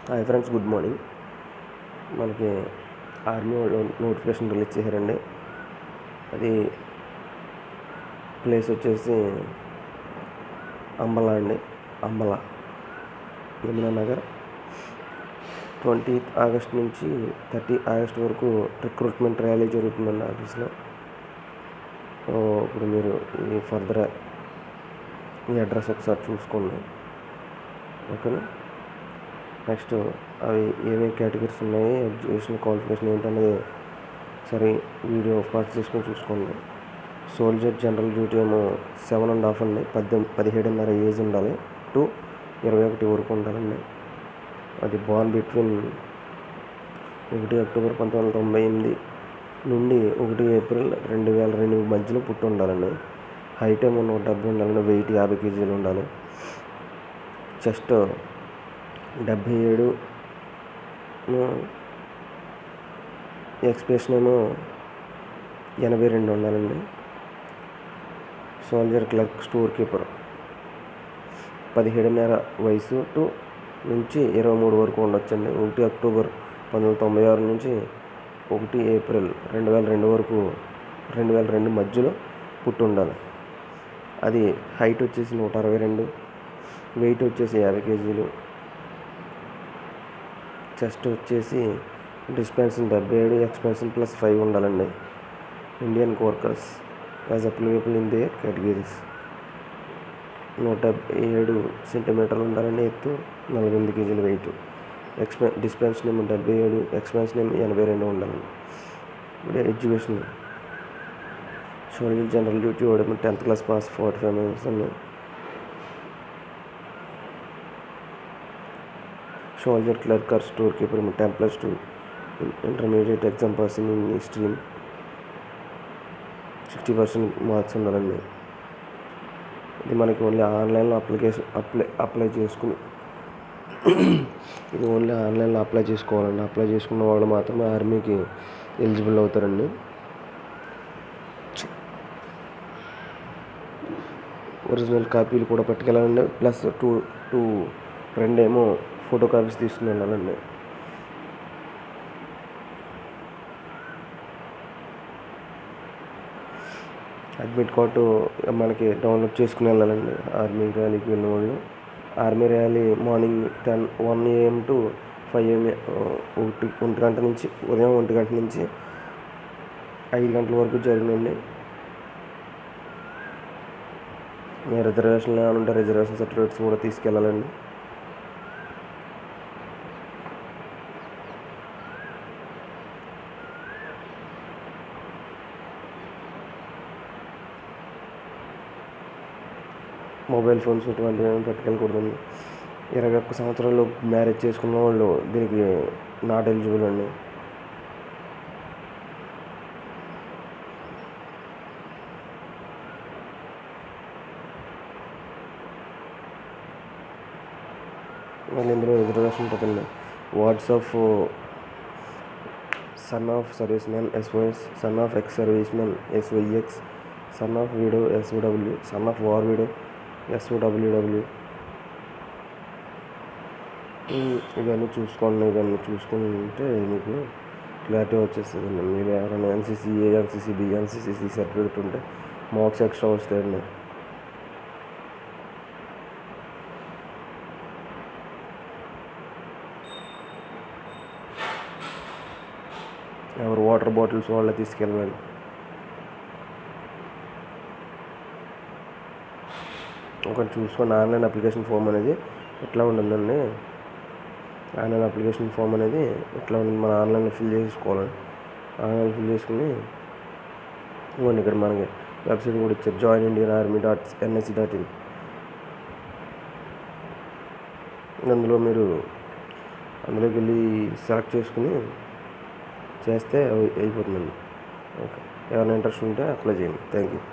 Hi friends, good morning. మనకి army వాళ్ళు notification release చేశారండి. అది ప్లేస్ వచ్చేసి అంబలా అండి. అంబలా, యమునా నగర్. 20th ఆగస్ట్ నుంచి 30 ఆగస్ట్ వరకు రిక్రూట్మెంట్ ర్యాలీ జరుగుతుందండి ఆఫీస్లో. ఇప్పుడు మీరు ఈ ఫర్దర్ ఈ అడ్రస్ ఒకసారి చూసుకోండి, ఓకేనా. నెక్స్ట్ అవి ఏమేమి కేటగిరీస్ ఉన్నాయి, ఎడ్యుకేషన్ క్వాలిఫికేషన్ ఏంటనేది సరే వీడియో పాస్ చేసుకొని చూసుకోండి. సోల్జర్ జనరల్ డ్యూటీ ఏమో 7.5 అండి. 17.5 ఏజ్ ఉండాలి టు 21 వరకు ఉండాలండి. అది బార్న్ బిట్వీన్ 1 అక్టోబర్ 1998 నుండి 1 ఏప్రిల్ 2002 మధ్యలో పుట్టి ఉండాలండి. హైట్ ఏమో 170 ఉండాలండి. వెయిట్ 50 kg ఉండాలి. చెస్ట్ 77, ఎక్స్ప్రెషన్ ఏమో 82 ఉండాలండి. సోల్జర్ క్లర్క్ స్టోర్ కీపర్ 17.5 వయసు నుంచి 23 వరకు ఉండొచ్చండి. 1 అక్టోబర్ 1996 నుంచి 1 ఏప్రిల్ 2002 వరకు 2002 మధ్యలో పుట్టి ఉండాలి. అది హైట్ వచ్చేసి 162, వెయిట్ వచ్చేసి 50 kg, చెస్ట్ వచ్చేసి డిస్పెన్షన్ 77, ఎక్స్పెన్షన్ +5 ఉండాలండి. ఇండియన్ కోర్కస్ as applicable in their categories. 177 సెంటీమీటర్లు ఉండాలండి ఎత్తు, 48 kg వెయిట్. డిస్పెన్షన్ ఏమో 77, ఎక్స్పెన్షన్ ఏమో 82 ఉండాలండి. ఇప్పుడు ఎడ్యుకేషన్ సోల్జర్ జనరల్ డ్యూటీ వాడేమో 10th క్లాస్ పాస్, 45 minutes అండి. Soldier clerk or store keeper 10+2 intermediate exam passing in ఈ స్ట్రీమ్, 60% మార్క్స్ ఉండాలండి. ఇది మనకి ఓన్లీ ఆన్లైన్లో అప్లై చేసుకుని ఇది ఓన్లీ ఆన్లైన్లో అప్లై చేసుకోవాలండి. అప్లై చేసుకున్న వాళ్ళు మాత్రమే ఆర్మీకి ఎలిజిబుల్ అవుతారండి. ఒరిజినల్ కాపీలు కూడా పట్టుకెళ్ళాలండి. ప్లస్ రెండేమో ఫోటో కాపీస్ తీసుకుని వెళ్ళాలండి. అడ్మిట్ కార్డు మనకి డౌన్లోడ్ చేసుకుని వెళ్ళాలండి. ఆర్మీ ర్యాలీకి వెళ్ళిన వాళ్ళు. Army rally morning 1 AM to 5 AM, 1 గంట నుంచి ఉదయం 1 గంట నుంచి 5 గంటల వరకు జరిగిందండి. రిజర్వేషన్లు ఏమైనా ఉంటే రిజర్వేషన్ సర్టిఫికేట్స్ కూడా తీసుకెళ్ళాలండి. మొబైల్ ఫోన్స్ ఇటువంటివి ఏమైనా పట్టుకెళ్ళకూడదండి. 21 సంవత్సరాలు మ్యారేజ్ చేసుకున్న వాళ్ళు దీనికి నాట్ ఎలిజిబుల్ అండి. మళ్ళీ ఇందులో రిజర్వేషన్ ఉంటుందండి. Wards of son of service man SOS, son of ex service man SYX, son of widow SOW, son of war widow SOWW. ఇవన్నీ చూసుకోండి. ఇవన్నీ చూసుకుంటే మీకు క్లారిటీ వచ్చేస్తుందండి. మీరు ఎవరైనా NCCA, NCCB, NCCC సర్టిఫికేట్ ఉంటే మార్క్స్ ఎక్స్ట్రా వస్తాయండి. ఎవరు వాటర్ బాటిల్స్ వాళ్ళే తీసుకెళ్ళాలి. ఒకటి చూసుకోండి. ఆన్లైన్ అప్లికేషన్ ఫామ్ అనేది ఎట్లా ఉంటుందండి. ఆన్లైన్ అప్లికేషన్ ఫామ్ అనేది ఎట్లా ఉంటుంది, మన ఆన్లైన్లో ఫిల్ చేసుకోవాలండి. ఆన్లైన్లో ఫిల్ చేసుకుని ఇవ్వండి. ఇక్కడ మనకి వెబ్సైట్ కూడా ఇచ్చారు, joinindianarmy.nec.in. అందులోకి వెళ్ళి సెలెక్ట్ చేసుకుని చేస్తే అయిపోతుందండి. ఓకే, ఎవరైనా ఇంట్రెస్ట్ ఉంటే అప్లై చేయండి. Thank you.